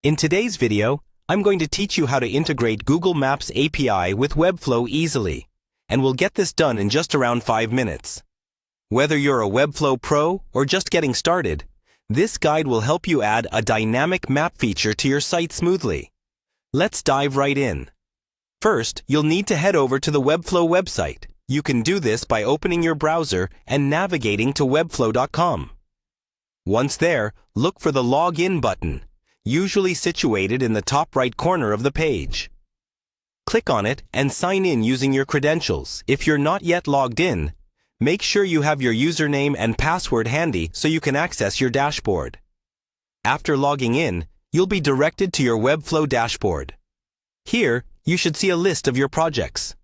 In today's video, I'm going to teach you how to integrate Google Maps API with Webflow easily, and we'll get this done in just around 5 minutes. Whether you're a Webflow pro or just getting started, this guide will help you add a dynamic map feature to your site smoothly. Let's dive right in. First, you'll need to head over to the Webflow website. You can do this by opening your browser and navigating to webflow.com. Once there, look for the Login button, usually situated in the top right corner of the page. Click on it and sign in using your credentials. If you're not yet logged in, make sure you have your username and password handy so you can access your dashboard. After logging in, you'll be directed to your Webflow dashboard. Here, you should see a list of your projects.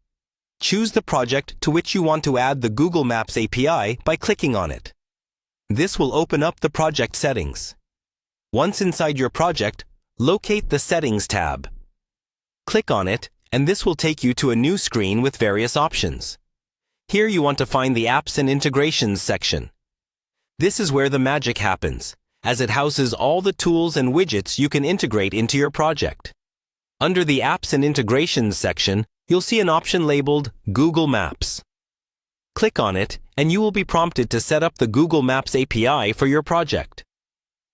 Choose the project to which you want to add the Google Maps API by clicking on it. This will open up the project settings. Once inside your project, locate the Settings tab. Click on it, and this will take you to a new screen with various options. Here you want to find the Apps and Integrations section. This is where the magic happens, as it houses all the tools and widgets you can integrate into your project. Under the Apps and Integrations section, you'll see an option labeled Google Maps. Click on it, and you will be prompted to set up the Google Maps API for your project.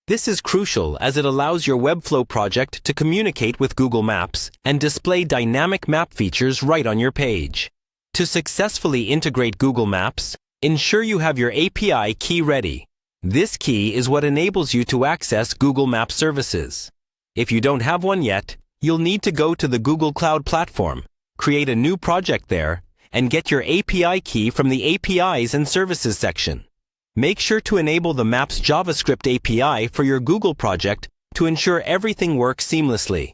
This is crucial as it allows your Webflow project to communicate with Google Maps and display dynamic map features right on your page. To successfully integrate Google Maps, ensure you have your API key ready. This key is what enables you to access Google Maps services. If you don't have one yet, you'll need to go to the Google Cloud Platform, create a new project there, and get your API key from the APIs and Services section. Make sure to enable the Maps JavaScript API for your Google project to ensure everything works seamlessly.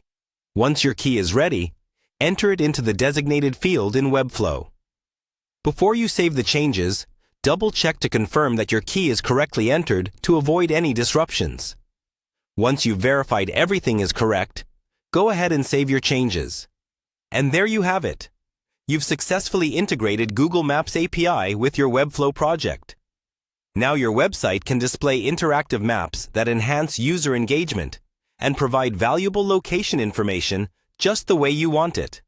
Once your key is ready, enter it into the designated field in Webflow. Before you save the changes, double-check to confirm that your key is correctly entered to avoid any disruptions. Once you've verified everything is correct, go ahead and save your changes. And there you have it. You've successfully integrated Google Maps API with your Webflow project. Now your website can display interactive maps that enhance user engagement and provide valuable location information just the way you want it.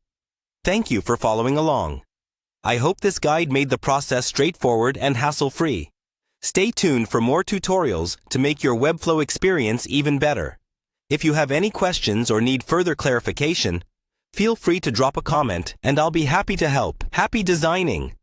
Thank you for following along. I hope this guide made the process straightforward and hassle-free. Stay tuned for more tutorials to make your Webflow experience even better. If you have any questions or need further clarification, feel free to drop a comment and I'll be happy to help. Happy designing!